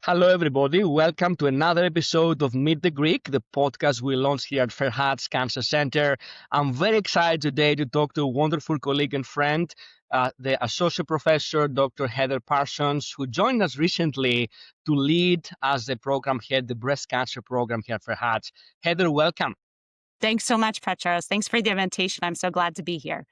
Hello, everybody. Welcome to another episode of Meet the Greek, the podcast we launched here at Fred Hutch Cancer Center. I'm very excited today to talk to a wonderful colleague and friend, the Associate Professor, Dr. Heather Parsons, who joined us recently to lead as the program head, the breast cancer program here at Fred Hutch. Heather, welcome. Thanks so much, Petros. Thanks for the invitation. I'm so glad to be here.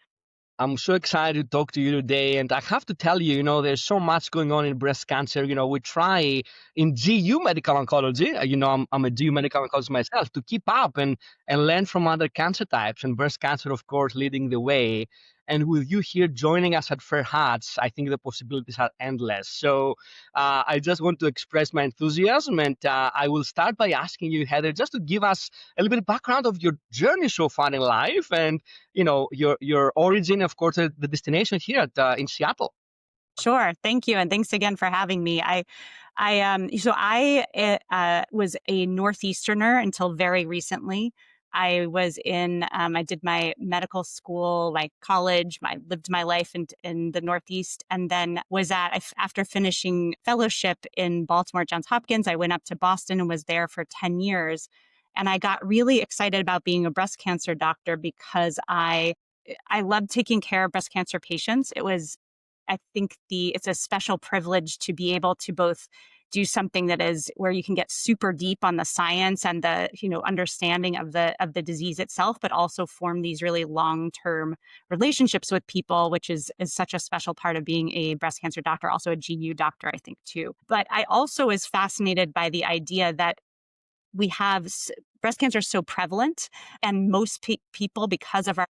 I'm so excited to talk to you today. And I have to tell you, there's so much going on in breast cancer. We try in GU medical oncology, I'm a GU medical oncologist myself, to keep up and learn from other cancer types, and breast cancer, of course, leading the way. And with you here joining us at Fred Hutch, I think the possibilities are endless. So I just want to express my enthusiasm. And I will start by asking you, Heather, just to give us a little bit of background of your journey so far in life and your origin, of course, the destination here in Seattle. Sure. Thank you. And thanks again for having me. I was a Northeasterner until very recently. I did my medical school, my college, lived my life in the Northeast, and then after finishing fellowship in Baltimore, Johns Hopkins, I went up to Boston and was there for 10 years. And I got really excited about being a breast cancer doctor because I love taking care of breast cancer patients. I think it's a special privilege to be able to both do something that is where you can get super deep on the science and the understanding of the disease itself, but also form these really long-term relationships with people, which is such a special part of being a breast cancer doctor, also a GU doctor, I think, too. But I also was fascinated by the idea that we have breast cancer is so prevalent, and most people, because of our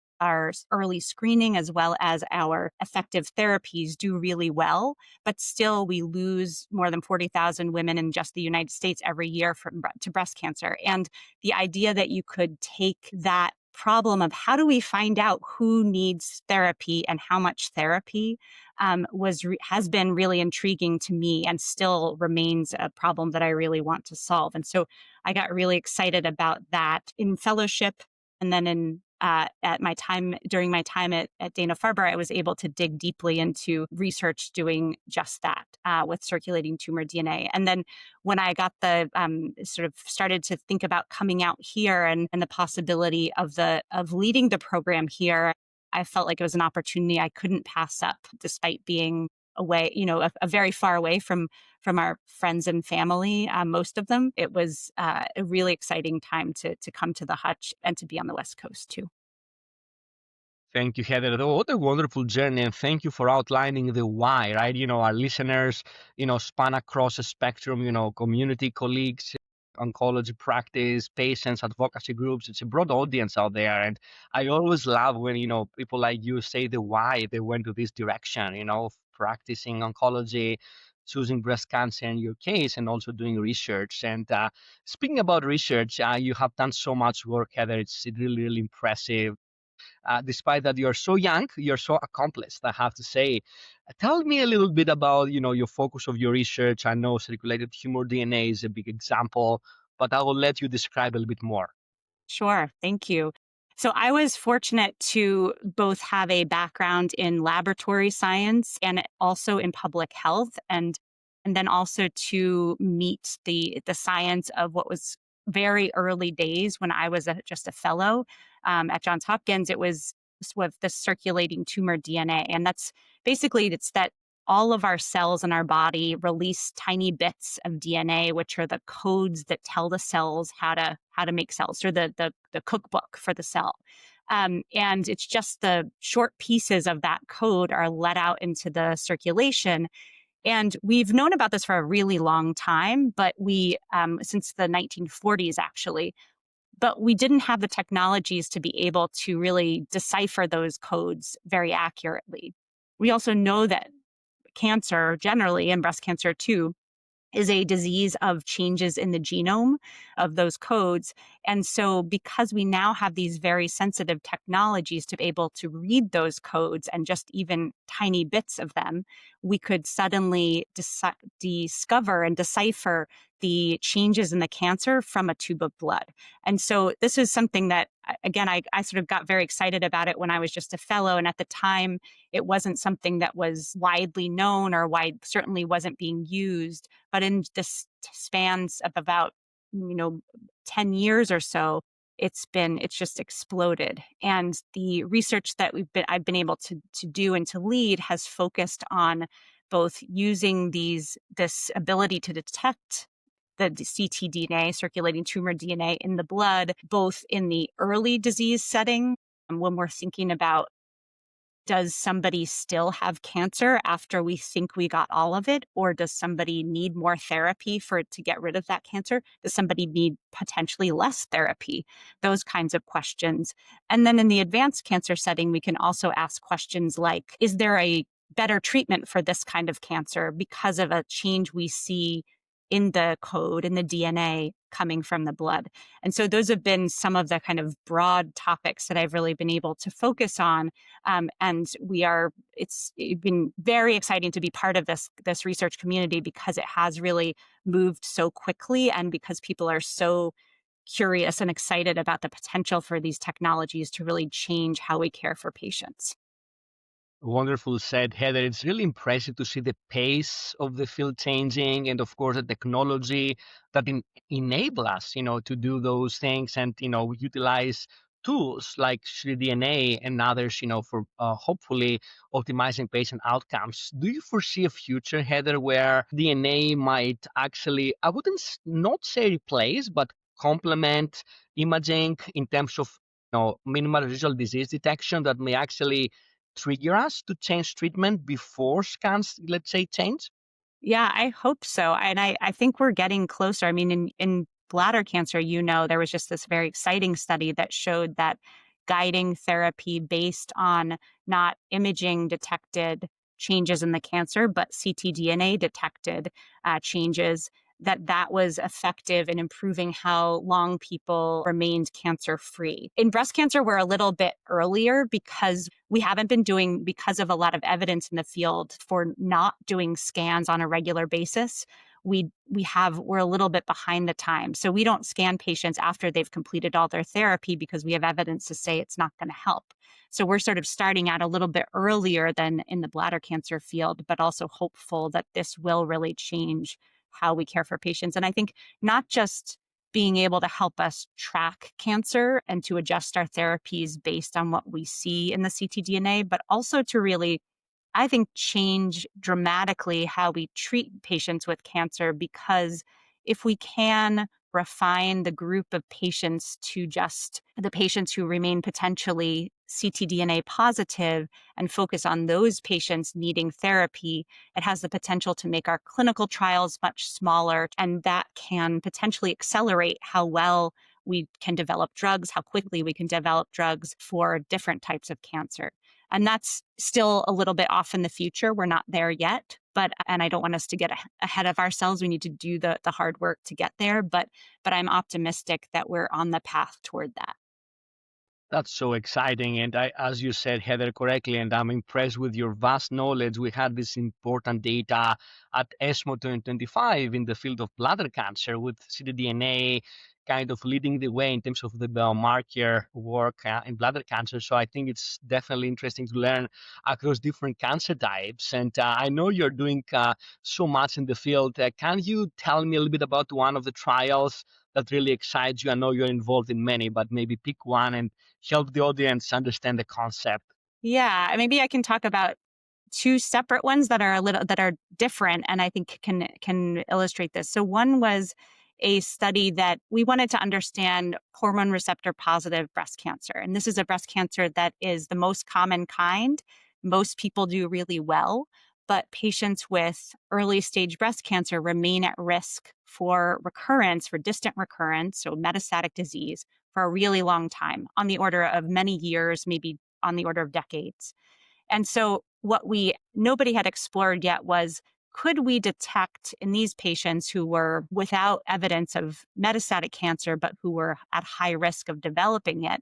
early screening as well as our effective therapies, do really well, but still we lose more than 40,000 women in just the United States every year to breast cancer. And the idea that you could take that problem of how do we find out who needs therapy and how much therapy has been really intriguing to me, and still remains a problem that I really want to solve. And so I got really excited about that in fellowship, and then during my time at Dana-Farber, I was able to dig deeply into research doing just that with circulating tumor DNA. And then when I got started to think about coming out here and the possibility of leading the program here, I felt like it was an opportunity I couldn't pass up, despite being away, a very far away from our friends and family, most of them. It was a really exciting time to come to the Hutch and to be on the West Coast too. Thank you, Heather. What a wonderful journey, and thank you for outlining the why, right? Our listeners, span across a spectrum, community colleagues, oncology practice, patients, advocacy groups. It's a broad audience out there. And I always love when, people like you say the why they went to this direction, practicing oncology, choosing breast cancer in your case, and also doing research. And speaking about research, you have done so much work, Heather. It's really, really impressive. Despite that you're so young, you're so accomplished, I have to say. Tell me a little bit about, your focus of your research. I know circulated tumor DNA is a big example, but I will let you describe a little bit more. Sure. Thank you. So I was fortunate to both have a background in laboratory science and also in public health, and then also to meet the science of what was very early days when I was just a fellow at Johns Hopkins. It was with the circulating tumor DNA. And that's basically, it's that all of our cells in our body release tiny bits of DNA, which are the codes that tell the cells how to make cells, or the cookbook for the cell. And it's just the short pieces of that code are let out into the circulation. And we've known about this for a really long time, but since the 1940s, actually, but we didn't have the technologies to be able to really decipher those codes very accurately. We also know that cancer generally, and breast cancer too, is a disease of changes in the genome of those codes. And so because we now have these very sensitive technologies to be able to read those codes and just even tiny bits of them, we could suddenly discover and decipher the changes in the cancer from a tube of blood. And so this is something that, again, I sort of got very excited about it when I was just a fellow. And at the time, it wasn't something that was widely known or certainly wasn't being used. But in this spans of about, 10 years or so, it's just exploded. And the research that I've been able to do and to lead has focused on both using this ability to detect the ctDNA, circulating tumor DNA in the blood, both in the early disease setting, when we're thinking about, does somebody still have cancer after we think we got all of it? Or does somebody need more therapy to get rid of that cancer? Does somebody need potentially less therapy? Those kinds of questions. And then in the advanced cancer setting, we can also ask questions like, is there a better treatment for this kind of cancer because of a change we see in the code, in the DNA coming from the blood? And so those have been some of the kind of broad topics that I've really been able to focus on. And it's been very exciting to be part of this research community because it has really moved so quickly and because people are so curious and excited about the potential for these technologies to really change how we care for patients. Wonderful said, Heather. It's really impressive to see the pace of the field changing, and of course the technology that enable us, to do those things and utilize tools like 3DNA and others, for hopefully optimizing patient outcomes. Do you foresee a future, Heather, where DNA might actually, I wouldn't not say replace, but complement imaging in terms of minimal residual disease detection that may actually trigger us to change treatment before scans, let's say, change? Yeah, I hope so. And I think we're getting closer. I mean, in bladder cancer, there was just this very exciting study that showed that guiding therapy based on not imaging detected changes in the cancer, but ctDNA detected changes, that was effective in improving how long people remained cancer free. In breast cancer, we're a little bit earlier because because of a lot of evidence in the field for not doing scans on a regular basis. We're a little bit behind the time. So we don't scan patients after they've completed all their therapy because we have evidence to say it's not going to help. So we're sort of starting out a little bit earlier than in the bladder cancer field, but also hopeful that this will really change how we care for patients. And I think not just being able to help us track cancer and to adjust our therapies based on what we see in the ctDNA, but also to really, I think, change dramatically how we treat patients with cancer, because if we can refine the group of patients to just the patients who remain potentially ctDNA positive and focus on those patients needing therapy, it has the potential to make our clinical trials much smaller, and that can potentially accelerate how well we can develop drugs, how quickly we can develop drugs for different types of cancer. And that's still a little bit off in the future. We're not there yet, and I don't want us to get ahead of ourselves. We need to do the hard work to get there, but I'm optimistic that we're on the path toward that. That's so exciting. And as you said, Heather, correctly, and I'm impressed with your vast knowledge. We had this important data at ESMO 2025 in the field of bladder cancer with ctDNA kind of leading the way in terms of the biomarker work in bladder cancer. So I think it's definitely interesting to learn across different cancer types. And I know you're doing so much in the field. Can you tell me a little bit about one of the trials that really excites you? I know you're involved in many, but maybe pick one and help the audience understand the concept. Yeah, maybe I can talk about two separate ones that are different, and I think can illustrate this. So one was a study that we wanted to understand hormone receptor positive breast cancer. And this is a breast cancer that is the most common kind. Most people do really well, but patients with early stage breast cancer remain at risk for recurrence, for distant recurrence, so metastatic disease, for a really long time, on the order of many years, maybe on the order of decades. And so what nobody had explored yet was, could we detect in these patients who were without evidence of metastatic cancer, but who were at high risk of developing it,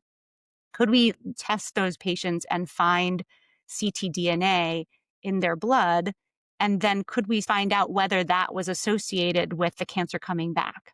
could we test those patients and find ctDNA in their blood And then could we find out whether that was associated with the cancer coming back?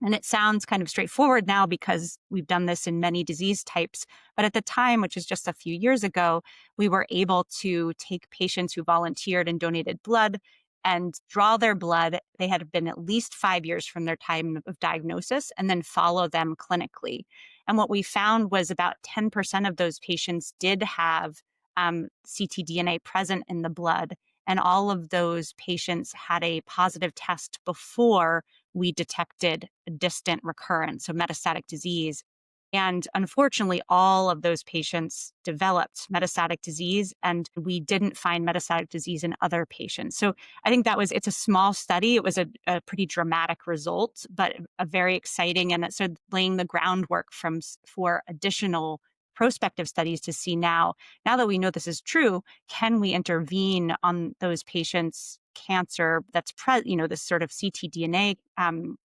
And it sounds kind of straightforward now because we've done this in many disease types. But at the time, which is just a few years ago, we were able to take patients who volunteered and donated blood and draw their blood. They had been at least 5 years from their time of diagnosis and then follow them clinically. And what we found was about 10% of those patients did have ctDNA present in the blood. And all of those patients had a positive test before we detected distant recurrence, so metastatic disease. And unfortunately, all of those patients developed metastatic disease, and we didn't find metastatic disease in other patients. So I think it's a small study. It was a pretty dramatic result, but a very exciting, and so laying the groundwork for additional prospective studies to see now that we know this is true, can we intervene on those patients' cancer that's this sort of ctDNA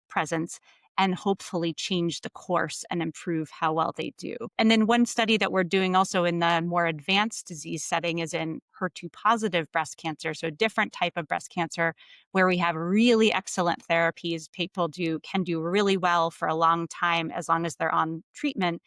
presence, and hopefully change the course and improve how well they do. And then one study that we're doing also in the more advanced disease setting is in HER2 positive breast cancer, so a different type of breast cancer where we have really excellent therapies. People can do really well for a long time as long as they're on treatment.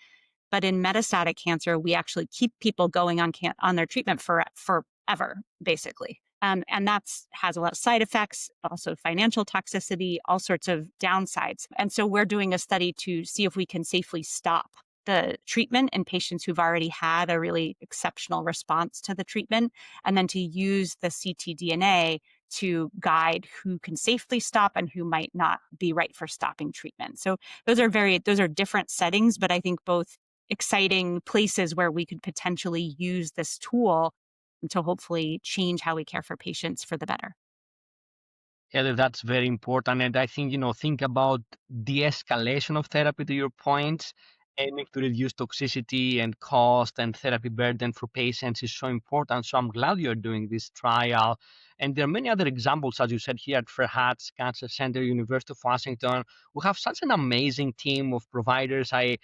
But in metastatic cancer, we actually keep people going on their treatment forever, basically. And that's has a lot of side effects, also financial toxicity, all sorts of downsides. And so we're doing a study to see if we can safely stop the treatment in patients who've already had a really exceptional response to the treatment, and then to use the ctDNA to guide who can safely stop and who might not be right for stopping treatment. So those are different settings, but I think both exciting places where we could potentially use this tool to hopefully change how we care for patients for the better. Yeah, that's very important. And I think, think about de-escalation of therapy to your point, aiming to reduce toxicity and cost and therapy burden for patients is so important. So I'm glad you're doing this trial. And there are many other examples, as you said here at Fred Hutch Cancer Center, University of Washington. We have such an amazing team of providers. I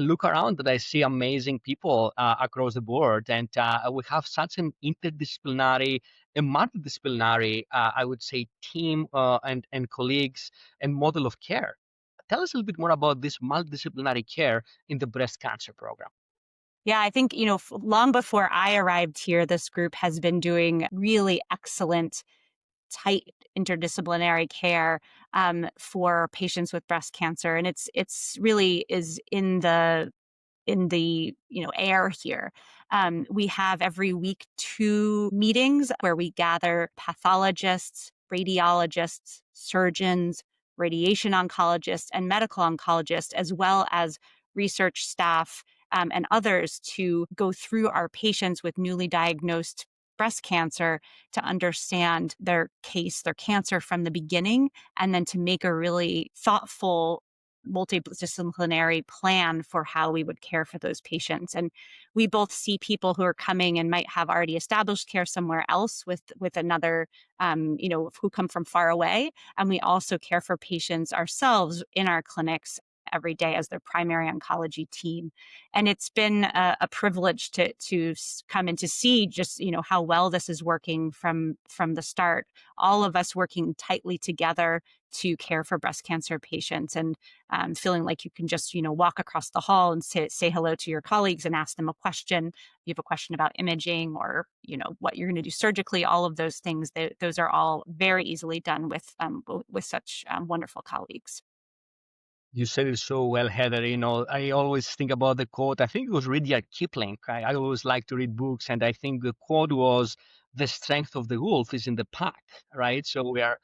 look around and I see amazing people across the board. And we have such an interdisciplinary a multidisciplinary, I would say, team and colleagues and model of care. Tell us a little bit more about this multidisciplinary care in the breast cancer program. Yeah, I think, long before I arrived here, this group has been doing really excellent, tight interdisciplinary care for patients with breast cancer. And it's really is in the air here. We have every week 2 meetings where we gather pathologists, radiologists, surgeons, radiation oncologists, and medical oncologists, as well as research staff and others, to go through our patients with newly diagnosed breast cancer to understand their case, their cancer from the beginning, and then to make a really thoughtful multidisciplinary plan for how we would care for those patients. And we both see people who are coming and might have already established care somewhere else with another, who come from far away. And we also care for patients ourselves in our clinics every day as their primary oncology team. And it's been a privilege to come and to see just, how well this is working from the start. All of us working tightly together to care for breast cancer patients, and feeling like you can just, walk across the hall and say hello to your colleagues and ask them a question. If you have a question about imaging or, what you're going to do surgically, all of those things, those are all very easily done with such wonderful colleagues. You said it so well, Heather. I always think about the quote. I think it was Rudyard Kipling. I always like to read books, and I think the quote was, "The strength of the wolf is in the pack," right? So we are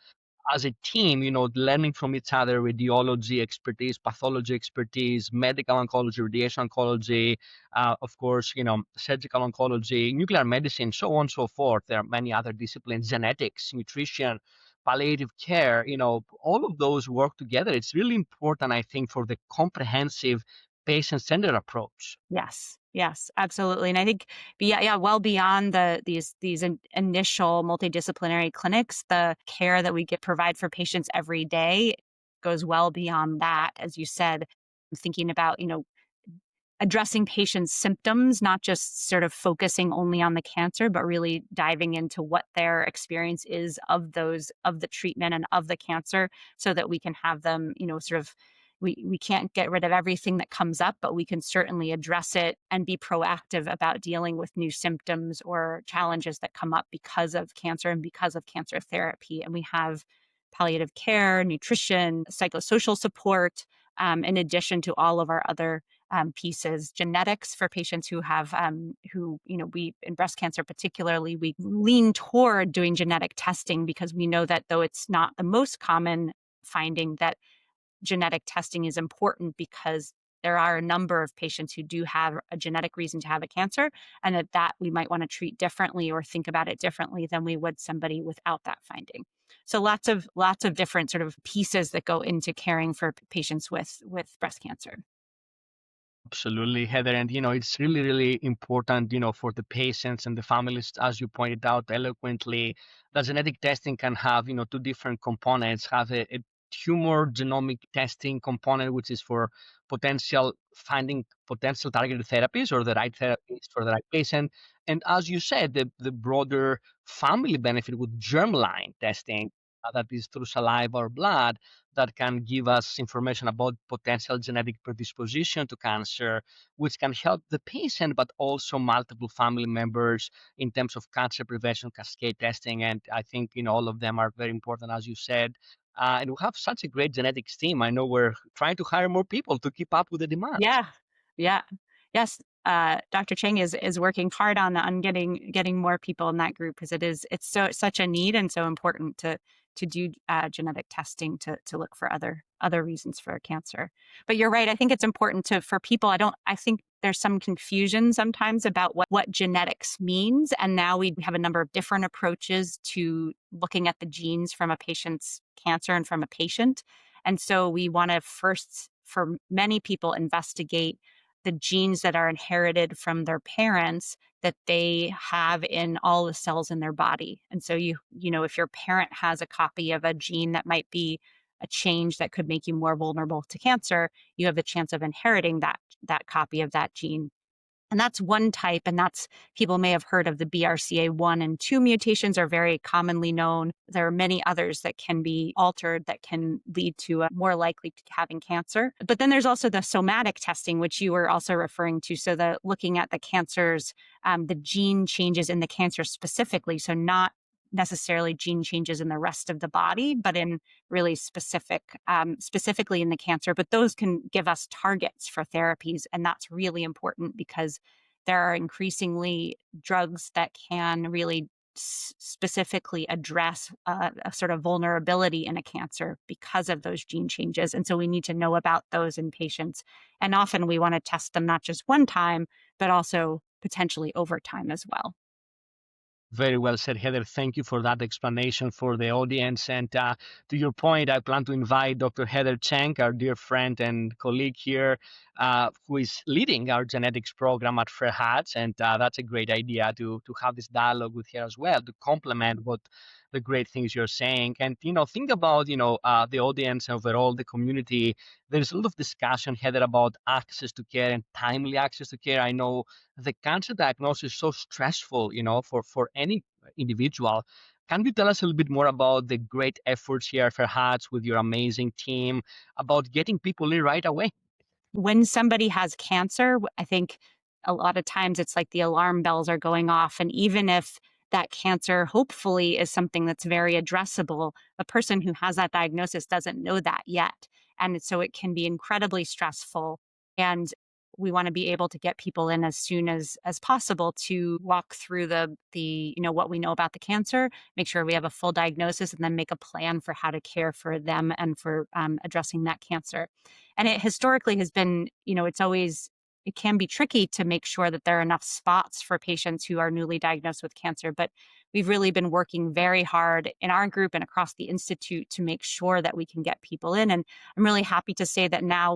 as a team, learning from each other, radiology expertise, pathology expertise, medical oncology, radiation oncology, of course, surgical oncology, nuclear medicine, so on and so forth. There are many other disciplines, genetics, nutrition, palliative care, all of those work together. It's really important, I think, for the comprehensive patient-centered approach. Yes. Yes, absolutely. And I think, yeah, well beyond these initial multidisciplinary clinics, the care that we provide for patients every day goes well beyond that. As you said, thinking about, addressing patients' symptoms, not just sort of focusing only on the cancer, but really diving into what their experience is of the treatment and of the cancer, so that we can have them, sort of, we can't get rid of everything that comes up, but we can certainly address it and be proactive about dealing with new symptoms or challenges that come up because of cancer and because of cancer therapy. And we have palliative care, nutrition, psychosocial support, in addition to all of our other pieces. Genetics for patients who have, we, in breast cancer particularly, we lean toward doing genetic testing because we know that though it's not the most common finding, that genetic testing is important because there are a number of patients who do have a genetic reason to have a cancer, and that we might want to treat differently or think about it differently than we would somebody without that finding. So lots of different sort of pieces that go into caring for patients with breast cancer. Absolutely, Heather. And, it's really, really important, for the patients and the families, as you pointed out eloquently, that genetic testing can have, two different components, have a tumor genomic testing component, which is for finding potential targeted therapies or the right therapies for the right patient. And as you said, the broader family benefit with germline testing, that is through saliva or blood, that can give us information about potential genetic predisposition to cancer, which can help the patient, but also multiple family members in terms of cancer prevention cascade testing. And I think, all of them are very important, as you said. And we have such a great genetics team. I know we're trying to hire more people to keep up with the demands. Yeah. Yeah. Yes. Dr. Chang is working hard on getting more people in that group because it's such a need and so important to do genetic testing to look for other reasons for cancer. But you're right. I think it's important for people. I think there's some confusion sometimes about what genetics means. And now we have a number of different approaches to looking at the genes from a patient's cancer and from a patient. And so we want to first, for many people, investigate the genes that are inherited from their parents that they have in all the cells in their body. And so if your parent has a copy of a gene that might be a change that could make you more vulnerable to cancer, you have a chance of inheriting that copy of that gene. And that's one type, and that's, people may have heard of the BRCA1 and 2 mutations, are very commonly known. There are many others that can be altered that can lead to more likely to having cancer. But then there's also the somatic testing, which you were also referring to. So looking at the cancers, the gene changes in the cancer specifically. So not necessarily gene changes in the rest of the body, but in really specifically in the cancer. But those can give us targets for therapies. And that's really important because there are increasingly drugs that can really specifically address a sort of vulnerability in a cancer because of those gene changes. And so we need to know about those in patients. And often we want to test them not just one time, but also potentially over time as well. Very well said, Heather. Thank you for that explanation for the audience. And to your point, I plan to invite Dr. Heather Chang, our dear friend and colleague here, who is leading our genetics program at Fred Hutch. And that's a great idea to have this dialogue with her as well, to complement what the great things you're saying. And, think about, the audience overall, the community. There's a lot of discussion, Heather, about access to care and timely access to care. I know the cancer diagnosis is so stressful, for any individual. Can you tell us a little bit more about the great efforts here for Hutch with your amazing team about getting people in right away? When somebody has cancer, I think a lot of times it's like the alarm bells are going off. And even if that cancer hopefully is something that's very addressable, a person who has that diagnosis doesn't know that yet. And so it can be incredibly stressful. And we want to be able to get people in as soon as possible to walk through the what we know about the cancer, make sure we have a full diagnosis, and then make a plan for how to care for them and for addressing that cancer. And it historically has been, it can be tricky to make sure that there are enough spots for patients who are newly diagnosed with cancer. But we've really been working very hard in our group and across the Institute to make sure that we can get people in. And I'm really happy to say that now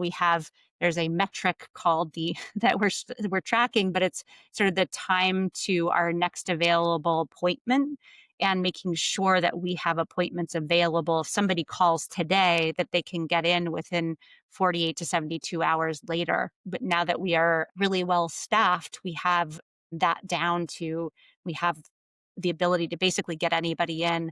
there's a metric called that we're tracking, but it's sort of the time to our next available appointment. and making sure that we have appointments available. If somebody calls today, that they can get in within 48 to 72 hours later. But now that we are really well staffed, we have that down to, we have the ability to basically get anybody in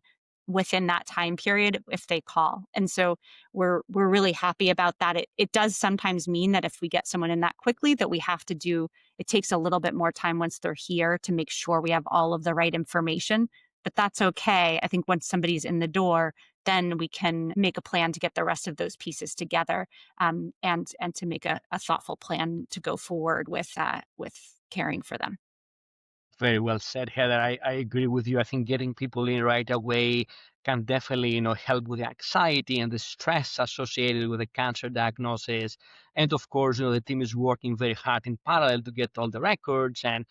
within that time period if they call. And so we're really happy about that. It does sometimes mean that if we get someone in that quickly, that we have to do, it takes a little bit more time once they're here to make sure we have all of the right information. But that's okay. I think once somebody's in the door, then we can make a plan to get the rest of those pieces together, and to make a thoughtful plan to go forward with caring for them. Very well said, Heather. I agree with you. I think getting people in right away can definitely, help with the anxiety and the stress associated with the cancer diagnosis. And of course, the team is working very hard in parallel to get all the records and,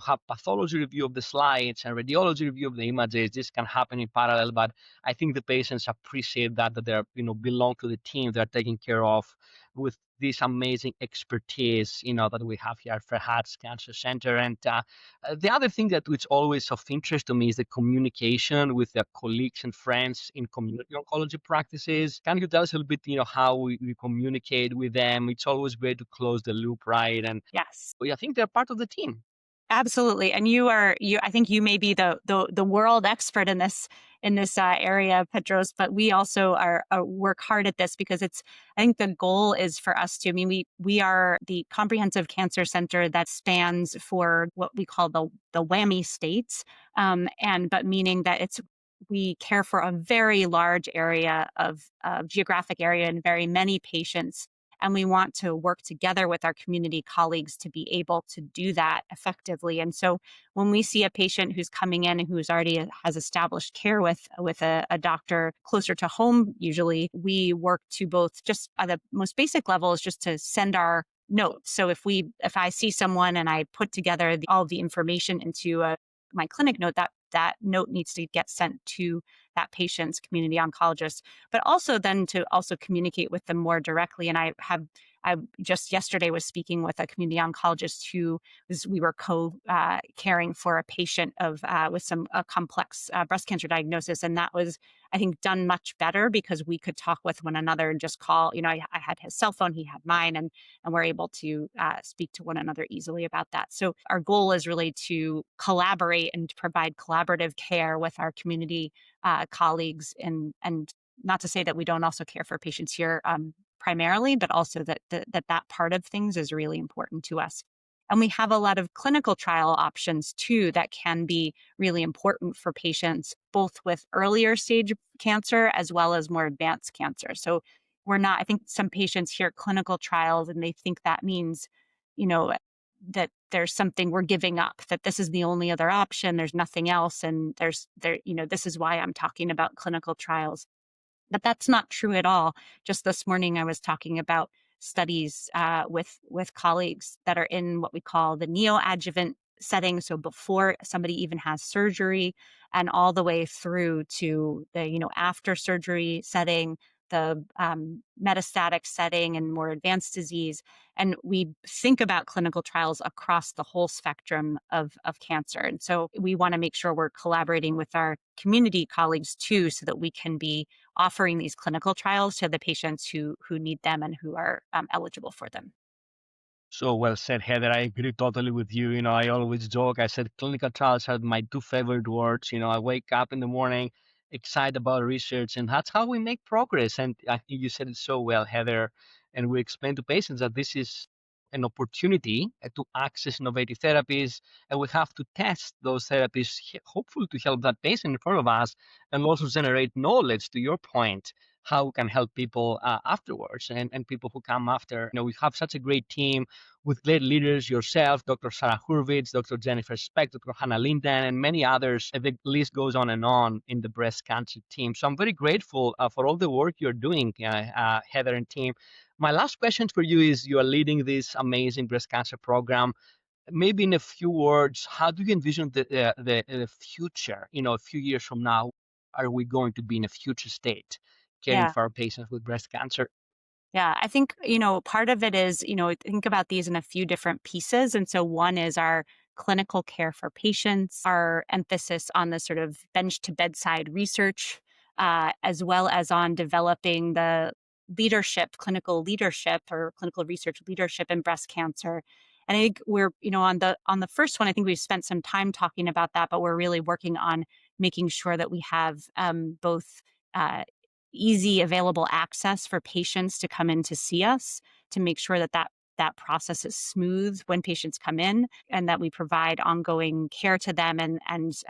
have pathology review of the slides and radiology review of the images. This can happen in parallel, but I think the patients appreciate that they're, belong to the team they're taking care of with this amazing expertise, that we have here at Fred Hutch Cancer Center. And the other thing that which always of interest to me is the communication with their colleagues and friends in community oncology practices. Can you tell us a little bit, how we communicate with them? It's always great to close the loop, right? And Yes. I think they're part of the team. Absolutely, and I think you may be the world expert in this area, Petros. But we also are work hard at this because it's. I think the goal is for us to. I mean, we are the comprehensive cancer center that spans for what we call the whammy states, and but meaning that it's, we care for a very large area of geographic area and very many patients, and we want to work together with our community colleagues to be able to do that effectively. And so when we see a patient who's coming in and who's already has established care with a doctor closer to home, usually we work to both, just at the most basic level, is just to send our notes. So if I see someone and I put together all the information into my clinic note, that note needs to get sent to that patient's community oncologist, but also then to also communicate with them more directly. And I just yesterday was speaking with a community oncologist we were caring for a patient with some complex breast cancer diagnosis. And that was, I think, done much better because we could talk with one another and just call, I had his cell phone, he had mine, and we're able to speak to one another easily about that. So our goal is really to collaborate and to provide collaborative care with our community colleagues, and not to say that we don't also care for patients here primarily, but also that part of things is really important to us. And we have a lot of clinical trial options too that can be really important for patients, both with earlier stage cancer as well as more advanced cancer. So I think some patients hear clinical trials and they think that means, you know, that there's something we're giving up, that this is the only other option, there's nothing else. And this is why I'm talking about clinical trials. But that's not true at all. Just this morning, I was talking about studies with colleagues that are in what we call the neoadjuvant setting. So before somebody even has surgery, and all the way through to the after surgery setting, the metastatic setting, and more advanced disease. And we think about clinical trials across the whole spectrum of cancer. And so we want to make sure we're collaborating with our community colleagues too, so that we can be offering these clinical trials to the patients who need them and who are eligible for them. So well said, Heather. I agree totally with you. I always joke. I said clinical trials are my two favorite words. I wake up in the morning excited about research, and that's how we make progress. And I think you said it so well, Heather. And we explain to patients that this is an opportunity to access innovative therapies, and we have to test those therapies, hopefully to help that patient in front of us, and also generate knowledge. To your point, how we can help people afterwards, and people who come after. We have such a great team with great leaders, yourself, Dr. Sarah Hurwitz, Dr. Jennifer Speck, Dr. Hannah Linden, and many others. And the list goes on and on in the breast cancer team. So I'm very grateful for all the work you're doing, Heather and team. My last question for you is, you are leading this amazing breast cancer program. Maybe in a few words, how do you envision the future? A few years from now, are we going to be in a future state caring Yeah. for our patients with breast cancer? Yeah, I think, part of it is, think about these in a few different pieces. And so one is our clinical care for patients, our emphasis on the sort of bench to bedside research, as well as on developing the leadership, clinical leadership or clinical research leadership in breast cancer. And I think we're, on the first one, I think we've spent some time talking about that, but we're really working on making sure that we have both uh, easy available access for patients to come in to see us, to make sure that process is smooth when patients come in, and that we provide ongoing care to them, and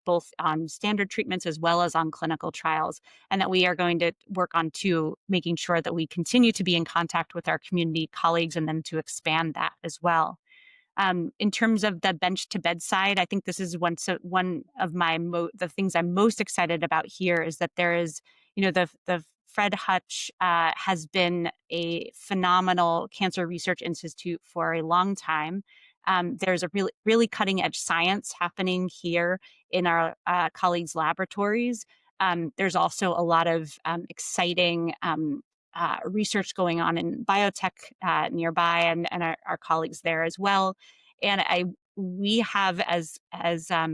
both on standard treatments as well as on clinical trials, and that we are going to work on too making sure that we continue to be in contact with our community colleagues and then to expand that as well. In terms of the bench to bedside, I think this is one of the things I'm most excited about here is that there is, the Fred Hutch has been a phenomenal cancer research institute for a long time. There's a really, really cutting edge science happening here in our colleagues' laboratories. There's also a lot of exciting research going on in biotech nearby, and our colleagues there as well. And we have, as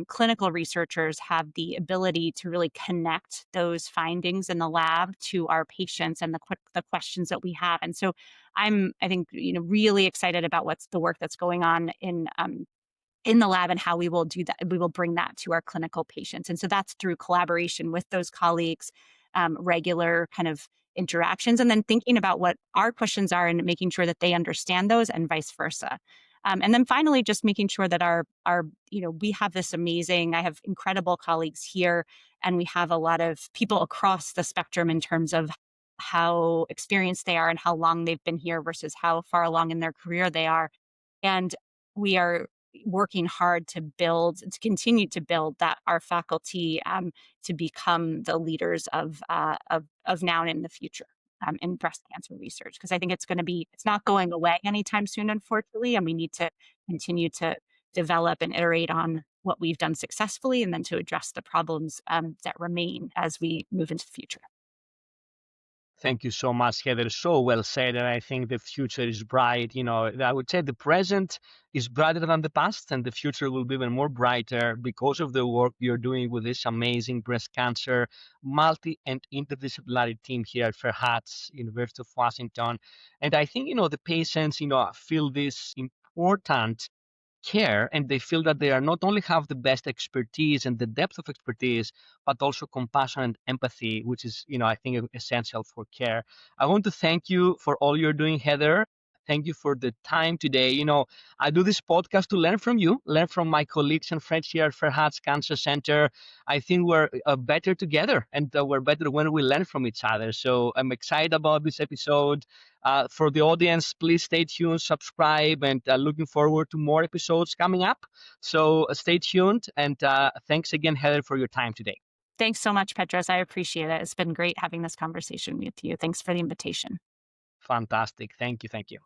clinical researchers, have the ability to really connect those findings in the lab to our patients and the questions that we have. And so I think, really excited about what's the work that's going on in the lab and how we will do that. We will bring that to our clinical patients. And so that's through collaboration with those colleagues, regular kind of interactions, and then thinking about what our questions are and making sure that they understand those and vice versa. And then finally, just making sure that we have this I have incredible colleagues here, and we have a lot of people across the spectrum in terms of how experienced they are and how long they've been here versus how far along in their career they are. And we are working hard to continue to build that our faculty to become the leaders of now and in the future in breast cancer research, because I think it's not going away anytime soon, unfortunately, and we need to continue to develop and iterate on what we've done successfully, and then to address the problems that remain as we move into the future. Thank you so much, Heather. So well said. And I think the future is bright. I would say the present is brighter than the past, and the future will be even more brighter because of the work you're doing with this amazing breast cancer multi and interdisciplinary team here at Fred Hutch, University of Washington. And I think, the patients, feel this important care, and they feel that they are not only have the best expertise and the depth of expertise, but also compassion and empathy, which is, I think essential for care. I want to thank you for all you're doing, Heather. Thank you for the time today. I do this podcast to learn from you, learn from my colleagues and friends here at Fred Hutch Cancer Center. I think we're better together, and we're better when we learn from each other. So I'm excited about this episode. For the audience, please stay tuned, subscribe, and looking forward to more episodes coming up. So stay tuned, and thanks again, Heather, for your time today. Thanks so much, Petros. I appreciate it. It's been great having this conversation with you. Thanks for the invitation. Fantastic. Thank you. Thank you.